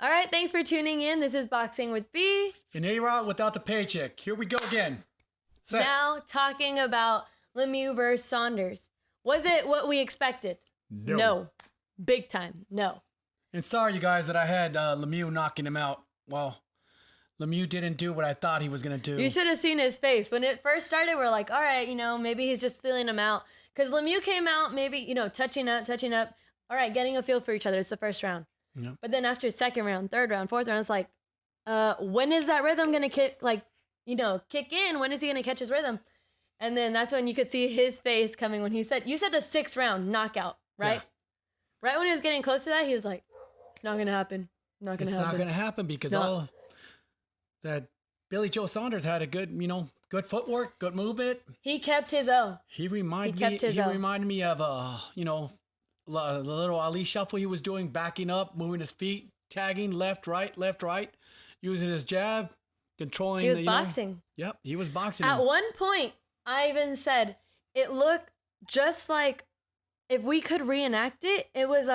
All right, thanks for tuning in. This is Boxing with B. And A-Rod without the paycheck. Here we go again. Set. Now talking about Lemieux versus Saunders. Was it what we expected? No. Big time. No. And sorry, you guys, that I had Lemieux knocking him out. Well, Lemieux didn't do what I thought he was going to do. You should have seen his face. When it first started, we're like, all right, maybe he's just feeling him out. Because Lemieux came out maybe, touching up. All right, getting a feel for each other. It's the first round. Yep. But then after second round, third round, fourth round, it's like, when is that rhythm going to kick in? When is he going to catch his rhythm? And then that's when you could see his face coming when you said the sixth round knockout, right? Yeah. Right when he was getting close to that, he was like, it's not going to happen. It's not going to happen because all that Billy Joe Saunders had a good, good footwork, good movement. He kept his O. He reminded me of, the little Ali shuffle he was doing, backing up, moving his feet, tagging left, right, using his jab, controlling. He was boxing. Yep, he was boxing. At one point, I even said it looked just like if we could reenact it. It was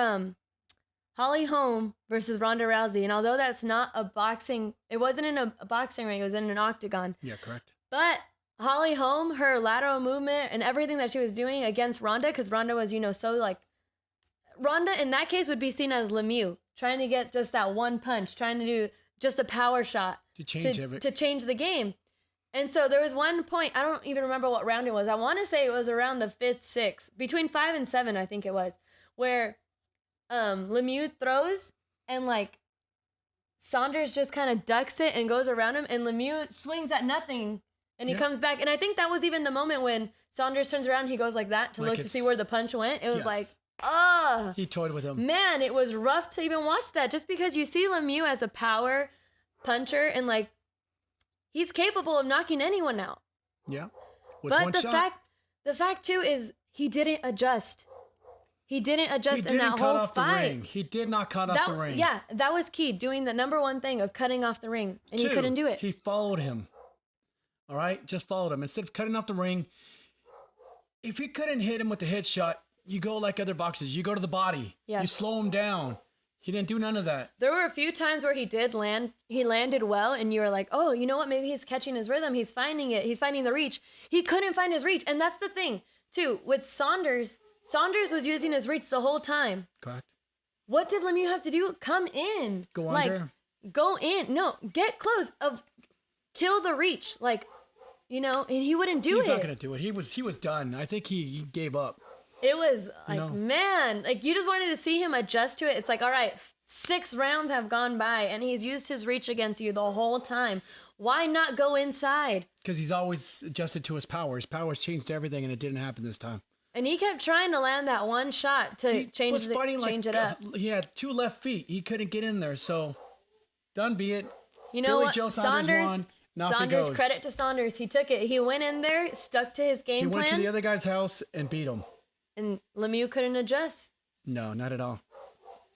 Holly Holm versus Ronda Rousey, and although that's not a boxing, it wasn't in a boxing ring. It was in an octagon. Yeah, correct. But Holly Holm, her lateral movement and everything that she was doing against Ronda, because Ronda was, so like. Ronda, in that case, would be seen as Lemieux, trying to get just that one punch, trying to do just a power shot to change the game. And so there was one point, I don't even remember what round it was. I want to say it was around the 5th, 6th, between 5 and 7, I think it was, where Lemieux throws and like Saunders just kind of ducks it and goes around him, and Lemieux swings at nothing. And he comes back. And I think that was even the moment when Saunders turns around, he goes like that to look to see where the punch went. It was like, he toyed with him. Man, it was rough to even watch that, just because you see Lemieux as a power puncher and like he's capable of knocking anyone out. Yeah. But the fact too is he didn't adjust. He didn't adjust in that whole fight. He did not cut off the ring. Yeah, that was key, doing the number one thing of cutting off the ring, and he couldn't do it. He followed him. All right, just followed him instead of cutting off the ring. If he couldn't hit him with the headshot, you go like other boxers. You go to the body. Yeah. You slow him down. He didn't do none of that. There were a few times where he did land. He landed well, and you were like, oh, you know what? Maybe he's catching his rhythm. He's finding it. He's finding the reach. He couldn't find his reach. And that's the thing, too. With Saunders, Saunders was using his reach the whole time. Correct. What did Lemieux have to do? Come in. Go under. Go in. No, get close. Kill the reach. And he wouldn't do it. He's not going to do it. He was done. I think he gave up. It was like, man, like you just wanted to see him adjust to it. It's like, all right, 6 rounds have gone by and he's used his reach against you the whole time. Why not go inside? Because he's always adjusted to his power. His power's changed everything, and it didn't happen this time. And he kept trying to land that one shot to change it up. He had 2 left feet. He couldn't get in there, so done be it. You know what? Joe Saunders won. Saunders, credit to Saunders. He took it. He went in there, stuck to his game plan. He went to the other guy's house and beat him. And Lemieux couldn't adjust. No, not at all.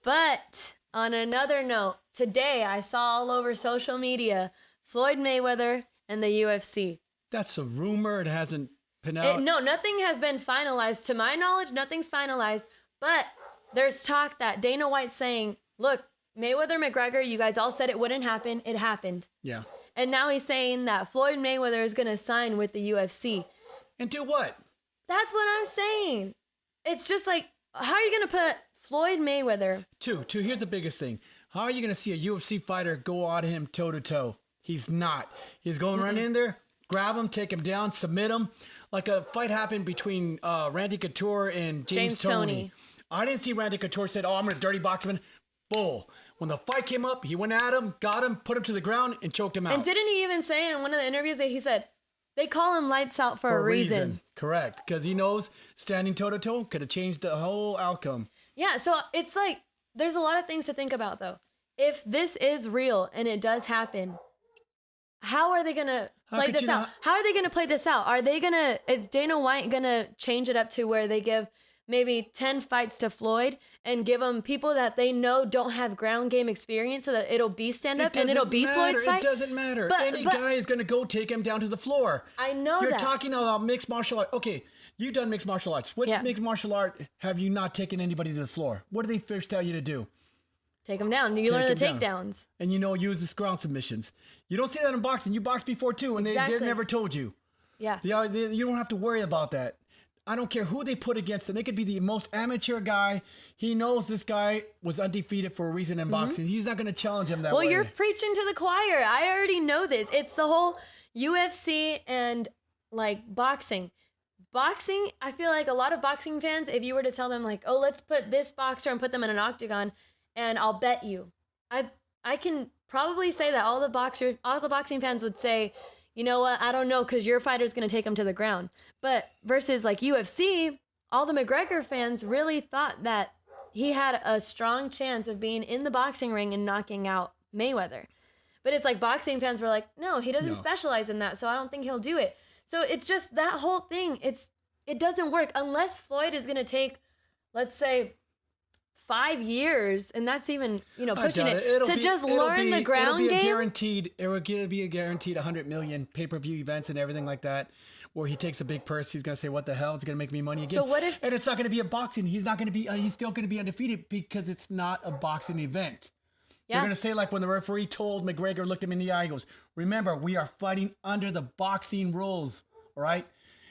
But on another note, today I saw all over social media Floyd Mayweather and the UFC. That's a rumor. It hasn't been out. No, nothing has been finalized. To my knowledge, nothing's finalized. But there's talk that Dana White's saying, look, Mayweather-McGregor, you guys all said it wouldn't happen. It happened. Yeah. And now he's saying that Floyd Mayweather is going to sign with the UFC. And do what? That's what I'm saying. It's just like, how are you going to put Floyd Mayweather? Two, here's the biggest thing. How are you going to see a UFC fighter go on him toe-to-toe? He's not. He's going right in there, grab him, take him down, submit him. Like a fight happened between Randy Couture and James Toney. I didn't see Randy Couture said, I'm going to dirty box him. Bull. When the fight came up, he went at him, got him, put him to the ground, and choked him out. And didn't he even say in one of the interviews that he said, they call him lights out for a reason. Correct. Because he knows standing toe-to-toe could have changed the whole outcome. Yeah, so it's like, there's a lot of things to think about, though. If this is real and it does happen, how are they going to play this out? How are they going to play this out? Is Dana White going to change it up to where they give maybe 10 fights to Floyd and give them people that they know don't have ground game experience so that it'll be stand-up and it'll be Floyd's fight? It doesn't matter. Any guy is going to go take him down to the floor. I know You're talking about mixed martial arts. Okay, you've done mixed martial arts. Which mixed martial art have you not taken anybody to the floor? What do they first tell you to do? take him down. You learn the takedowns. And use the ground submissions. You don't see that in boxing. You boxed before too, and they never told you. Yeah. You don't have to worry about that. I don't care who they put against him. They could be the most amateur guy. He knows this guy was undefeated for a reason in boxing. He's not going to challenge him that way. Well, you're preaching to the choir. I already know this. It's the whole UFC and like boxing. Boxing, I feel like a lot of boxing fans, if you were to tell them like, oh, let's put this boxer and put them in an octagon, and I'll bet you. I can probably say that all the boxing fans would say, you know what, I don't know, because your fighter's going to take him to the ground. But versus like UFC, all the McGregor fans really thought that he had a strong chance of being in the boxing ring and knocking out Mayweather. But it's like boxing fans were like, no, he doesn't specialize in that, so I don't think he'll do it. So it's just that whole thing. It doesn't work unless Floyd is going to take, let's say, 5 years, and that's even pushing it to just learn the ground game. It will be a guaranteed 100 million pay-per-view events and everything like that, where he takes a big purse. He's gonna say, "What the hell? It's gonna make me money again." So what if? And it's not gonna be a boxing. He's not gonna be. He's still gonna be undefeated because it's not a boxing event. Yeah. They're gonna say like when the referee told McGregor, looked him in the eye, he goes, "Remember, we are fighting under the boxing rules, all right?"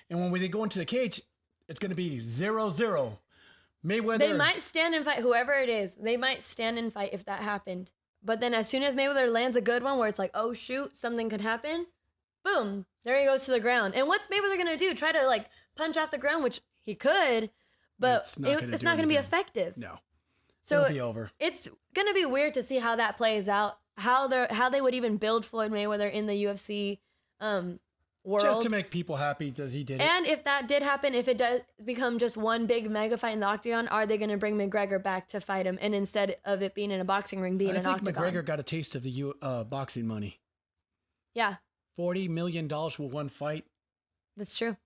And when they go into the cage, it's gonna be 0-0. Mayweather. They might stand and fight, whoever it is. They might stand and fight if that happened. But then as soon as Mayweather lands a good one where it's like, oh, shoot, something could happen, boom, there he goes to the ground. And what's Mayweather going to do? Try to, like, punch off the ground, which he could, but it's not going to be effective. No. So it'll be over. It's going to be weird to see how that plays out, how they would even build Floyd Mayweather in the UFC world. Just to make people happy that he did it. And if that did happen, if it does become just one big mega fight in the octagon, are they going to bring McGregor back to fight him? And instead of it being in a boxing ring, being an octagon? I think McGregor got a taste of the boxing money. Yeah. $40 million for one fight. That's true.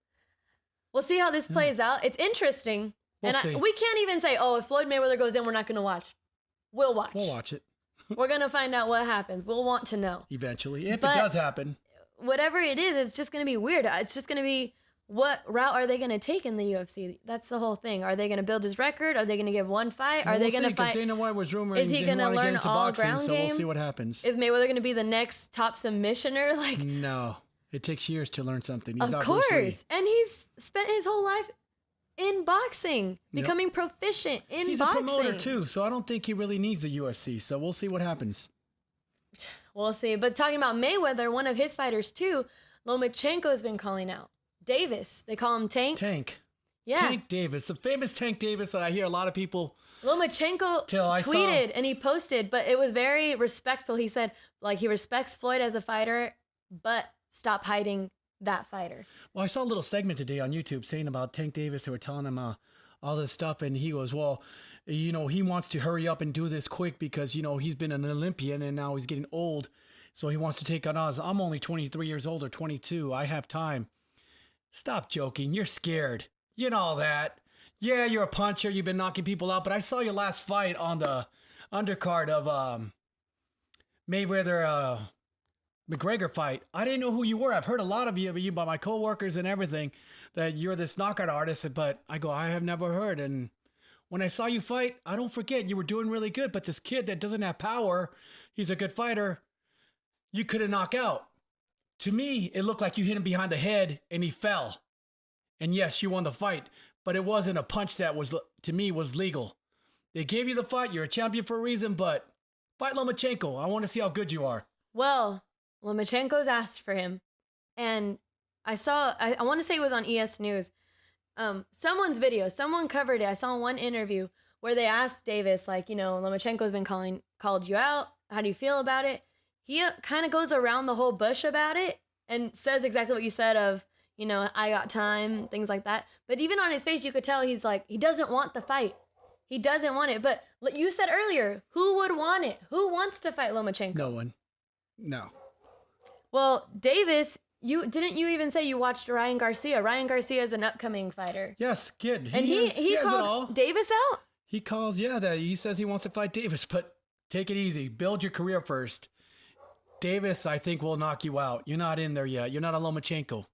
We'll see how this plays out. It's interesting. We'll see. We can't even say, oh, if Floyd Mayweather goes in, we're not going to watch. We'll watch. We'll watch it. We're going to find out what happens. We'll want to know. Eventually. If it does happen. Whatever it is, it's just going to be weird. It's just going to be, what route are they going to take in the UFC? That's the whole thing. Are they going to build his record? Are they going to give one fight? Are they going to fight? Dana White was rumored. Is he going to learn all ground game? So we'll see what happens. Is Mayweather going to be the next top submissioner? Like, no, it takes years to learn something. He's of not course, Bruce Lee. And he's spent his whole life in boxing, becoming proficient in He's boxing. He's a promoter too, so I don't think he really needs the UFC. So we'll see what happens. We'll see. But talking about Mayweather, one of his fighters too, Lomachenko has been calling out Davis. They call him Tank. Tank. Yeah. Tank Davis. The famous Tank Davis that I hear a lot of people. Lomachenko tweeted and he posted, but it was very respectful. He said, like, he respects Floyd as a fighter, but stop hiding that fighter. Well, I saw a little segment today on YouTube saying about Tank Davis. They were telling him all this stuff, and he goes, well, he wants to hurry up and do this quick because, he's been an Olympian and now he's getting old. So he wants to take on us. I'm only 23 years old or 22. I have time. Stop joking. You're scared. You know that. Yeah, you're a puncher. You've been knocking people out. But I saw your last fight on the undercard of Mayweather McGregor fight. I didn't know who you were. I've heard a lot of you by my coworkers and everything that you're this knockout artist. But I have never heard. And when I saw you fight, I don't forget you were doing really good. But this kid that doesn't have power, he's a good fighter. You couldn't knock out. To me, it looked like you hit him behind the head and he fell. And yes, you won the fight, but it wasn't a punch that to me was legal. They gave you the fight. You're a champion for a reason, but fight Lomachenko. I want to see how good you are. Well, Lomachenko's asked for him. And I want to say it was on ES News. Someone's video, someone covered it. I saw one interview where they asked Davis, like, Lomachenko's been called you out. How do you feel about it? He kind of goes around the whole bush about it and says exactly what you said of, I got time, things like that. But even on his face, you could tell he's like, he doesn't want the fight. He doesn't want it. But you said earlier, who would want it? Who wants to fight Lomachenko? No one. No. Well, Davis, didn't you even say you watched Ryan Garcia? Ryan Garcia is an upcoming fighter. Yes, kid. He called Davis out? He calls, that he says he wants to fight Davis, but take it easy. Build your career first. Davis, I think, will knock you out. You're not in there yet. You're not a Lomachenko.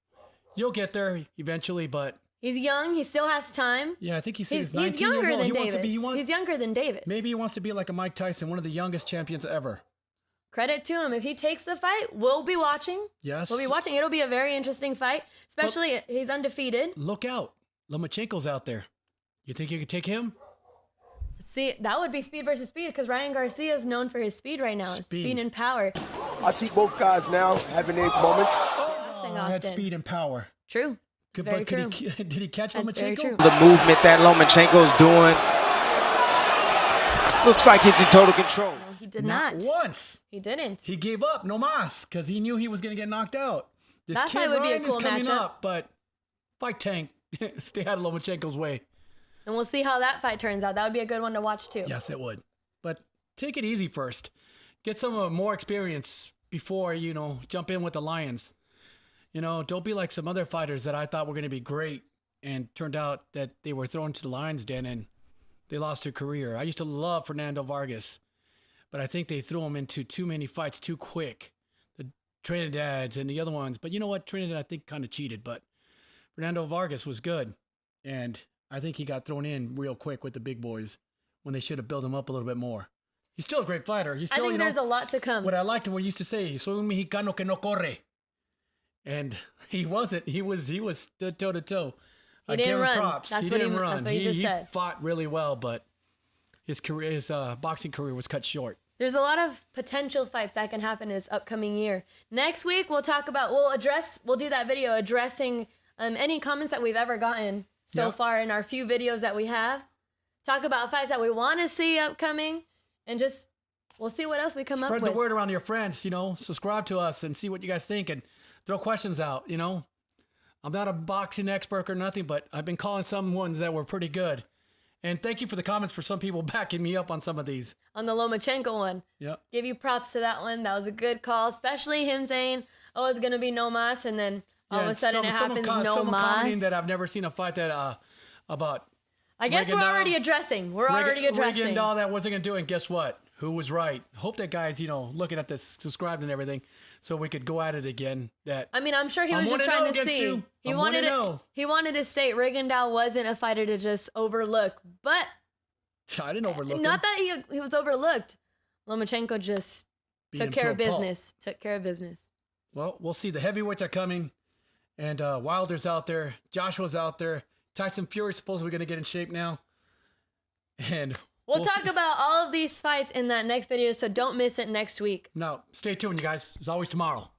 You'll get there eventually, but He's young. He still has time. Yeah, I think he's 19 He's younger years old. than Davis. He's younger than Davis. Maybe he wants to be like a Mike Tyson, one of the youngest champions ever. Credit to him. If he takes the fight, we'll be watching. Yes. We'll be watching. It'll be a very interesting fight, especially he's undefeated. Look out. Lomachenko's out there. You think you could take him? See, that would be speed versus speed because Ryan Garcia is known for his speed right now. Speed and power. I see both guys now having their moments. Had speed and power. True. Very true. Did he catch That's very Lomachenko? true. The movement that Lomachenko's doing looks like he's in total control. No, he did not. Once. He didn't. He gave up, no mas, because he knew he was going to get knocked out. This That kid fight would be a Ryan cool is coming matchup. up, but fight tank. Stay out of Lomachenko's way. And we'll see how that fight turns out. That would be a good one to watch too. Yes, it would. But take it easy first. Get some more experience before, jump in with the Lions. Don't be like some other fighters that I thought were going to be great and turned out that they were thrown to the Lions den and they lost their career. I used to love Fernando Vargas, but I think they threw him into too many fights too quick. The Trinidads and the other ones. But you know what? Trinidad, I think, kind of cheated. But Fernando Vargas was good. And I think he got thrown in real quick with the big boys when they should have built him up a little bit more. He's still a great fighter. He's still, I think there's a lot to come. What I liked, what he used to say, soy un mexicano que no corre. And he wasn't. He was stood toe to toe. He didn't run. Props. That's He what didn't he, run. That's what he just said. He fought really well, but his boxing career was cut short. There's a lot of potential fights that can happen this upcoming year. Next week we'll do that video addressing any comments that we've ever gotten so far in our few videos that we have. Talk about fights that we want to see upcoming, and we'll see what else we come up with. Spread the word around to your friends. Subscribe to us and see what you guys think and throw questions out. I'm not a boxing expert or nothing, but I've been calling some ones that were pretty good. And thank you for the comments for some people backing me up on some of these. On the Lomachenko one. Yep. Give you props to that one. That was a good call, especially him saying, "Oh, it's gonna be no mas," and then all of a sudden it happens no mas. Commenting that I've never seen a fight that about. I guess we're already addressing. Rigondeaux that wasn't gonna do it. And guess what? Who was right? Hope that guy's looking at this, subscribed and everything, so we could go at it again. I'm sure he was just trying to see. He wanted to state Rigondeaux wasn't a fighter to just overlook, but I didn't overlook him. Not that he was overlooked. Lomachenko just took care of business. Took care of business. Well, we'll see. The heavyweights are coming, and Wilder's out there. Joshua's out there. Tyson Fury's supposedly going to get in shape now, and we'll talk about all of these fights in that next video, so don't miss it next week. Now, stay tuned, you guys. It's always tomorrow.